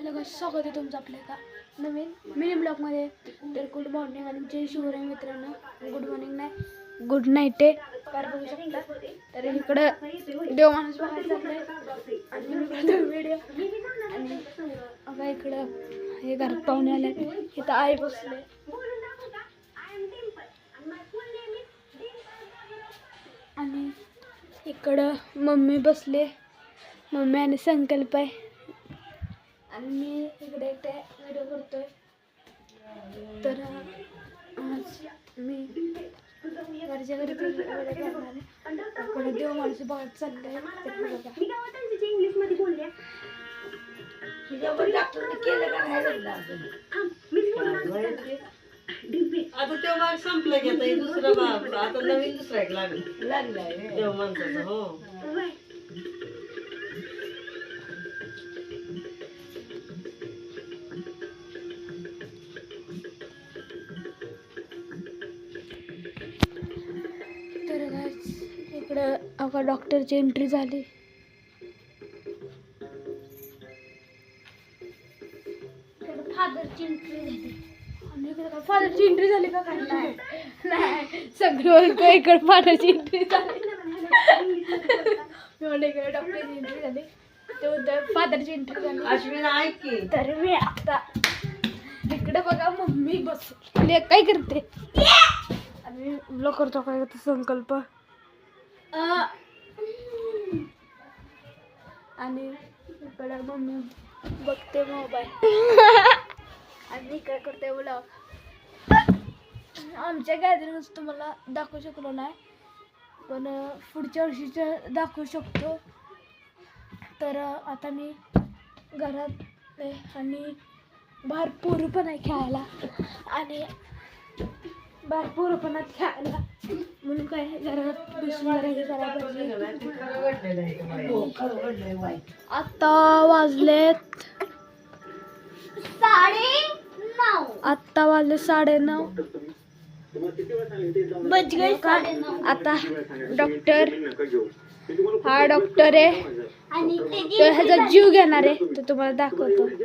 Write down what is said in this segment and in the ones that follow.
Hello guys, स्वागत आहे तुमचं आपल्या एका नवीन मिनी ब्लॉगमध्ये. तर गुड मॉर्निंग आणि जय शिवराय मित्रांनो. गुड मॉर्निंग नाही, गुड नाईट आहे. तर बघू शकता, तर इकडं देव माणूस बघायला चाललंय आणि मी करतो व्हिडिओ. आणि आता इकडं हे घरात पाहुणे आले, इथं आई बसले आणि इकडं मम्मी बसले. मम्मी आणि संकल्प आहे आणि मी इकडे एकटे व्हिडिओ करतोय. तर आज मी घरच्या घरी व्हिडिओ करणार आहे. इकडे देव माणूस बघत चाललंय. आता ते भाग संपला की आता दुसरा भाग आता नवीन दुसरा एक लागलाय देव माणसाचा. हो तर guys, इकडं अगं डॉक्टरची एंट्री झाली. फादरची एंट्री झाली आणि इकडे काय फादरची एंट्री झाली का काय? नाही सगळं इकडे फादरची एंट्री झाली. मी इकडे डॉक्टरची एंट्री झाली, ते फादरची एंट्री झाली. अश्विन ऐक की, तर मी आता इकडे बघा मम्मी बसले काय करते आणि ब्लॉग करतो. काय करतो संकल्प आणि इकडे मम्मी बघते मोबाईल आणि काय करते ब्लॉग. आमच्या गॅदरिंग तुम्हाला दाखवू शकलो नाही, पण पुढच्या वर्षीचं दाखवू शकतो. तर आता मी घरात आहे आणि बाहेर पोरं पण आहे खेळायला आणि बाहेर पोरं पण आहेत खेळायला, म्हणून काय घरात बसून करायला पाहिजे. आता वाजलेत 9:30. आता डॉक्टर, हा डॉक्टर आहे आणि तो ह्याचा जीव घेणार आहे, तो तुम्हाला दाखवतो. मी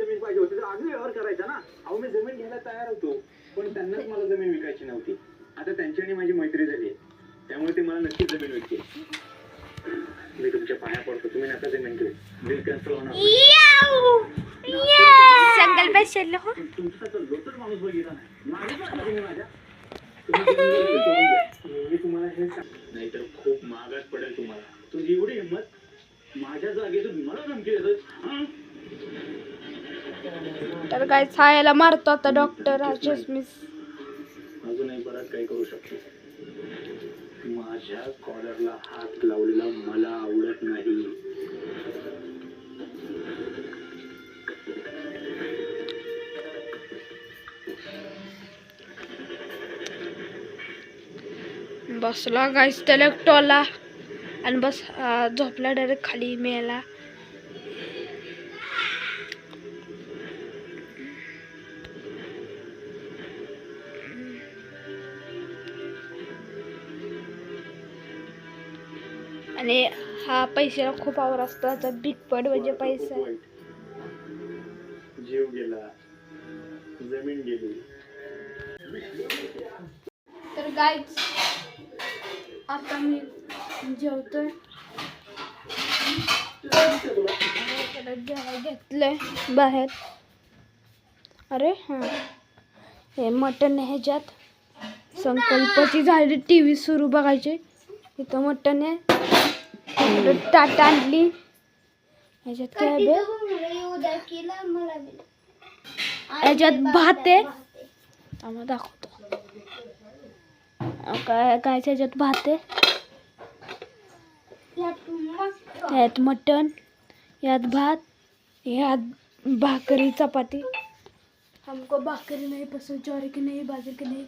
जमीन घ्यायला तयार होतो, पण त्यांनाच मला जमीन विकायची नव्हती. आता त्यांची आणि माझी मैत्री झाली, त्यामुळे ते मला नक्कीच जमीन विकतील. मी तुमच्या पाया पडतो, तुम्ही नका जमीन घेऊ. बिल कॅन्सल होणार. संकल्प शेल हो, तुमचा लोटच माणूस बघितला नाही माझ्या. मी तुम्हाला हे नाहीतर खूप महागात पडेल तुम्हाला. तुझी एवढी हिंमत, माझ्या जागी तू मला धमकी देतोस. तर काय छायाला मारतो आता डॉक्टर हा चष्मीस. अजूनही बराच काही करू शकतो. माझ्या कॉलरला हात लावलेला मला आवडत नाही. बसला गाईस त्याला टोला आणि बस झोपला डायरेक्ट खाली मेला. आणि हा पैशाला खूप आवड असतो. आता बिग पड म्हणजे पैसा. जीव गेला, जमीन गेली. तर गाईज आता मी जेवतोय. घेतलंय बाहेर. अरे हां, हे मटण ह्याच्यात संकल्पची झाली TV सुरू बघायची. इथं मटण आहे, ताट आणली. ह्याच्यात काय आहे? ह्याच्यात भात आहे. आम्हाला दाखवतो काय काय. ह्याच्यात भात आहे, ह्यात मटण, यात भात, यात भाकरी चपाती. हमको भाकरी नहीं पसंद, ज्वारी की नहीं, बाजरी की नहीं,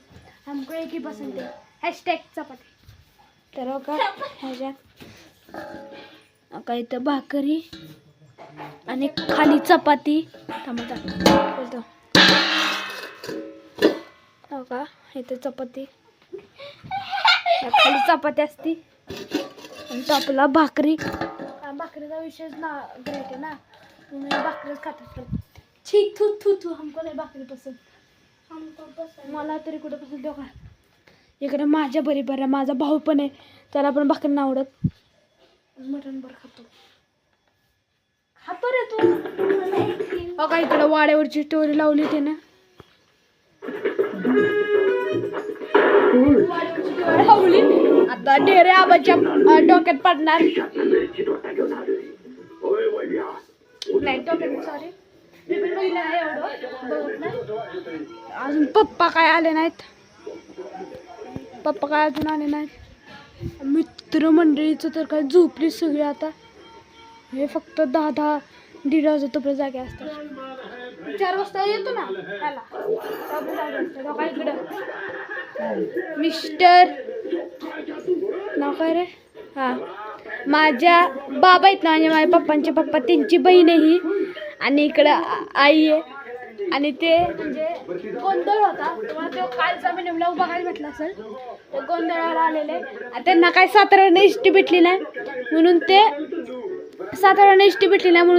हमको एक ही पसंद है. # चपाती. तर का ह्याच्यात का इथं भाकरी आणि खाली चपाती. बोलतो हो का, इथं चपाती, खाली चपाती असती आणि टॉपला भाकरी. भाकरीचा विषयच ना ग्रेट आहे ना, तुम्ही भाकरीच खात असतो. छी थू थू थू हमको नाही भाकरी पसंत. मला तरी कुठं पसंत का. इकडे माझ्या बरोबर माझा भाऊ पण आहे, त्याला पण भाकरी नाही आवडत. मटण बरं खातो रे तू. बघा इकडं वाड्यावरची स्टोरी लावली ते ना. लावली आता डेरे आबाच्या डोक्यात पडणार नाही. डोक्यात सॉरी मी पण बघितलं नाही एवढं बघत नाही अजून. पप्पा काय आले नाहीत. पप्पा काय अजून आले नाहीत. मित्रमंडळीचं तर काय झोपली सगळी आता. हे फक्त 10-10 वाजेपर्यंत जागे असतात. 4 वाजता येतो ना ह्याला जागे असतात. इकडं मिस्टर नाव काय रे. हां माझ्या बाबा आहेत ना, म्हणजे माझ्या पप्पांचे पप्पा, त्यांची बहीण आहे ही. आणि इकडं आई आहे. आणि ते म्हणजे गोंधळ होता तुम्हाला तो कालचा मी नेमला बघायला भेटला असेल. ते गोंधळाला आलेले त्यांना काय साताऱ्याने इष्टी भेटली नाही म्हणून ते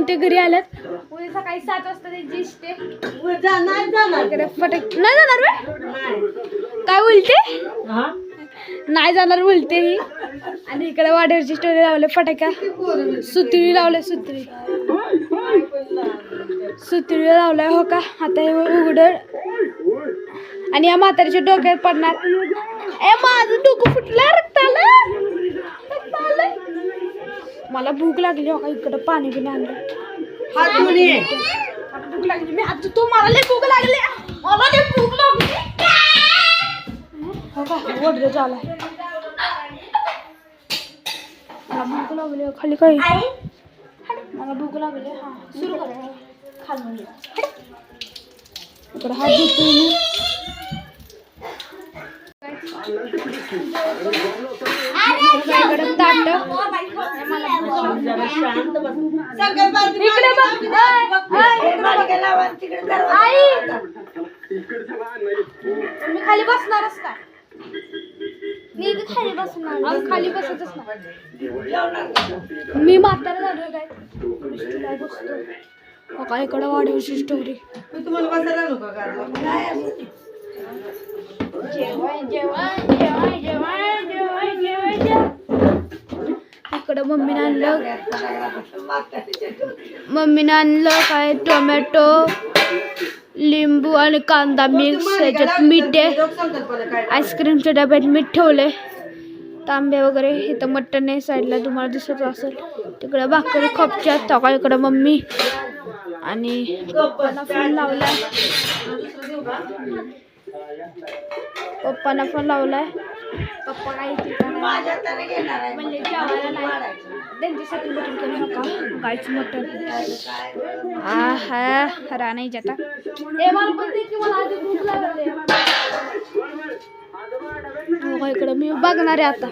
ते घरी आलेत. उद्या सकाळी 7 वाजता त्यांची इष्टी नाही जाणार फटाके नाही जाणार काय बोलते नाही जाणार बोलते ही. आणि इकडे वाड्यावरची स्टोरी लावले फटाका. सुतळी लावले सुतळी लावलाय हो का. आता हे उघड आणि या म्हातारीच्या डोक्यात पडणार. माझं डोकं फुटलं रक्त आलं. मला भूक लागली हो का. इकडं पाणी बिन आणलं. भूक लागली मी आता तू मला लय भूक लागली. मला लय भूक लागली हो का. ओढलं झालाय मला भूक लागली खाली काही. मला भूक लागली. हा सुरू करा खालून इकडं हात धुतो मी. इकडं ताट मी खाली बसणारच का. मी खाली बसणार. खाली बसतच नाही मी. म्हातारा झालोय काय बसतो काय. इकडं वाढवशी स्टोरी. तुम्हाला बसायला नको का. इकडं मम्मीनं आणलं काय टोमॅटो लिंबू आणि कांदा मिक्स. ह्याच्यात मीठ आहे. आईस्क्रीमच्या डब्यात मीठ ठेवलंय. तांबे वगैरे. इथं मटण आहे साईडला तुम्हाला दिसत असेल. तिकडं भाकरी खोपच्यात. का इकडं मम्मी आणि पप्पांना फोन लावलाय. पप्पा काही ठिकाण म्हणजे जेवायला नाही. त्यांच्यासाठी मटण केलं नका. गायचं मटण हा राहणार जाता. मला पण ते की मला आधी भूक लागली. इकडं मी बघणार आहे आता.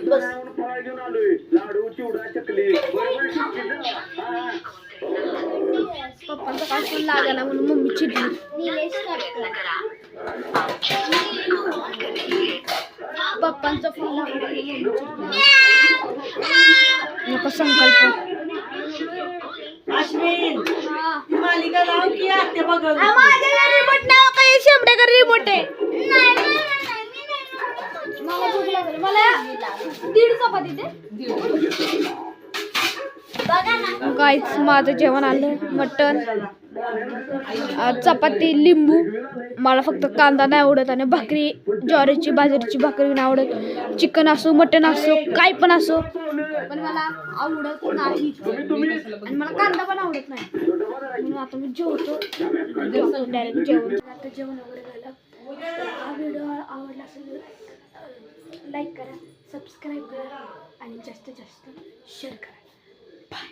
पप्पांचा काय फोन लागला म्हणून मम्मी चिडली. पप्पांचा फोन लागला नको संकल्प. मालिका लाव की आत्या बघा. माझ्या रिमोट नाव काय शेंबडेकर रिमोट आहे. मला भूक लागली. मला 1.5 चपाती दे. गाईच माझं जेवण आलं. मटण चपाती लिंबू. मला फक्त कांदा नाही आवडत आणि भाकरी ज्वारीची बाजरीची भाकरी नाही आवडत. चिकन असो मटण असो काय पण असो पण मला आवडत नाही. आणि मला कांदा पण आवडत नाही म्हणून आता मी जेवतो डायरेक्ट जेवण. आता जेवण वगैरे झालं. हा व्हिडिओ आवडला असेल लाईक करा, सबस्क्राईब करा आणि जास्तीत जास्त शेअर करा. बाय.